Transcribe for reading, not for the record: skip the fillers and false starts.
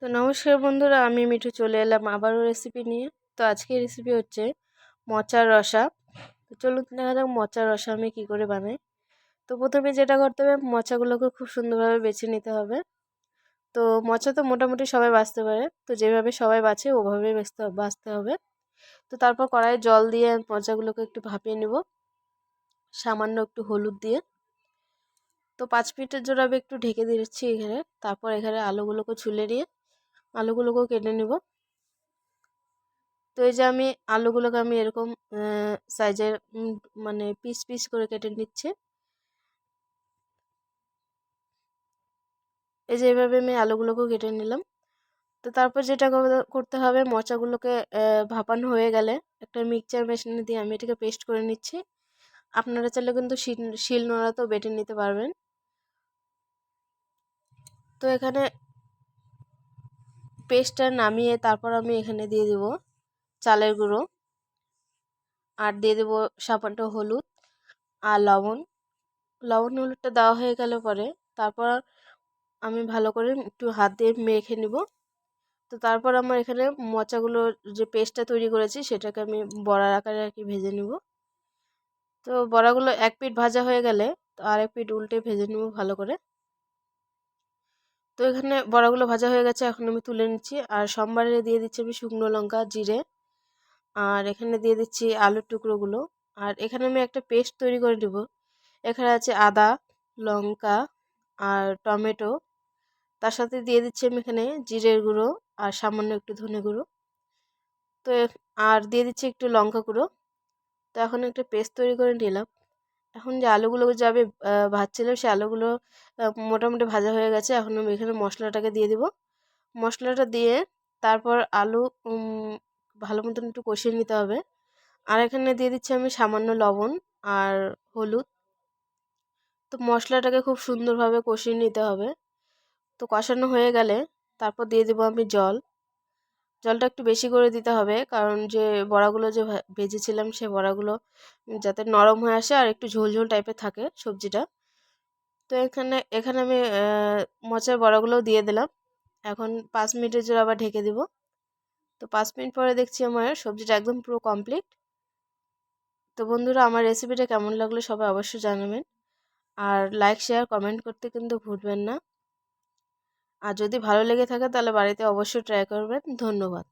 তো নমস্কার বন্ধুরা, আমি মিঠু চলে এলাম আবারও রেসিপি নিয়ে। তো আজকের রেসিপি হচ্ছে মোচার রসা। তো চলুন দেখা যাক মোচার রসা আমি কি করে বানাই। তো প্রথমে যেটা করতে হবে, মোচাগুলোকে খুব সুন্দরভাবে বেছে নিতে হবে। তো মোচা তো মোটামুটি সবাই বাছতে পারে, তো যেভাবে সবাই বাছে ওভাবেই বাছতে হবে। তো তারপর কড়াইয়ে জল দিয়ে মোচাগুলোকে একটু ভাপিয়ে নিব, সামান্য একটু হলুদ দিয়ে। তো 5 মিনিটের জন্য আমি একটু ঢেকে দিচ্ছি এখানে। তারপর এখানে আলুগুলোকে ছুলে নিয়ে আলুগুলোকেও কেটে নেব। তো এই যে আমি আলুগুলোকে এরকম সাইজের মানে পিস পিস করে কেটে নিচ্ছি। এই যে এইভাবে আমি আলুগুলোকেও কেটে নিলাম। তো তারপর যেটা করতে হবে, মোচাগুলোকে ভাপানো হয়ে গেলে একটা মিক্সচার মেশিনে দিয়ে আমি এটাকে পেস্ট করে নিচ্ছি। আপনারা চাইলে কিন্তু শিল নোড়াতেও বেটে নিতে পারবেন। তো এখানে পেস্টটা নামিয়ে তারপর আমি এখানে দিয়ে দেব চালের গুঁড়ো, আর দিয়ে দেব সামান্য হলুদ আর লবণ। হলুদটা দেওয়া হয়ে গেলে পরে তারপর আমি ভালো করে একটু হাত দিয়ে মেখে নিব। তো তারপর আমার এখানে মোচাগুলো যে পেস্টটা তৈরি করেছি সেটাকে আমি বড়ার আকারে আর কি ভেজে নিব। তো বড়াগুলো এক পিঠ ভাজা হয়ে গেলে তো আরেক পিঠ উল্টে ভেজে নিব ভালো করে। তো এখানে বড়াগুলো ভাজা হয়ে গেছে, এখন আমি তুলে নিচ্ছি। আর সোমবারে দিয়ে দিচ্ছি আমি শুকনো লঙ্কা, জিরে, আর এখানে দিয়ে দিচ্ছি আলুর টুকরোগুলো। আর এখানে আমি একটা পেস্ট তৈরি করে নেব। এখানে আছে আদা, লঙ্কা আর টমেটো। তার সাথে দিয়ে দিচ্ছি আমি এখানে জিরের গুঁড়ো আর সামান্য একটু ধনে গুঁড়ো। তো আর দিয়ে দিচ্ছি একটু লঙ্কা গুঁড়ো। তো এখন একটা পেস্ট তৈরি করে নিলাম। এখন যে আলুগুলো যাবে ভাজছিলাম, সে আলুগুলো মোটামুটি ভাজা হয়ে গেছে। এখন আমি এখানে মশলাটাকে দিয়ে দিব। মশলাটা দিয়ে তারপর আলু ভালো মতন একটু কষিয়ে নিতে হবে। আর এখানে দিয়ে দিচ্ছি আমি সামান্য লবণ আর হলুদ। তো মশলাটাকে খুব সুন্দরভাবে কষিয়ে নিতে হবে। তো কষানো হয়ে গেলে তারপর দিয়ে দেবো আমি জল। জলটা একটু বেশি করে দিতে হবে, কারণ যে বড়াগুলো যে ভেজেছিলাম সে বড়াগুলো যাতে নরম হয়ে আসে আর একটু ঝোল ঝোল টাইপের থাকে সবজিটা। তো এখানে এখানে আমি মোচার বড়াগুলোও দিয়ে দিলাম। এখন 5 মিনিটের জন্য আবার ঢেকে দিব। তো 5 মিনিট পরে দেখছি আমার সবজিটা একদম পুরো কমপ্লিট। তো বন্ধুরা, আমার রেসিপিটা কেমন লাগলো সবাই অবশ্যই জানাবেন। আর লাইক শেয়ার কমেন্ট করতে কিন্তু ভুলবেন না। আর যদি ভালো লেগে থাকে তাহলে বাড়িতে অবশ্যই ট্রাই করবেন। ধন্যবাদ।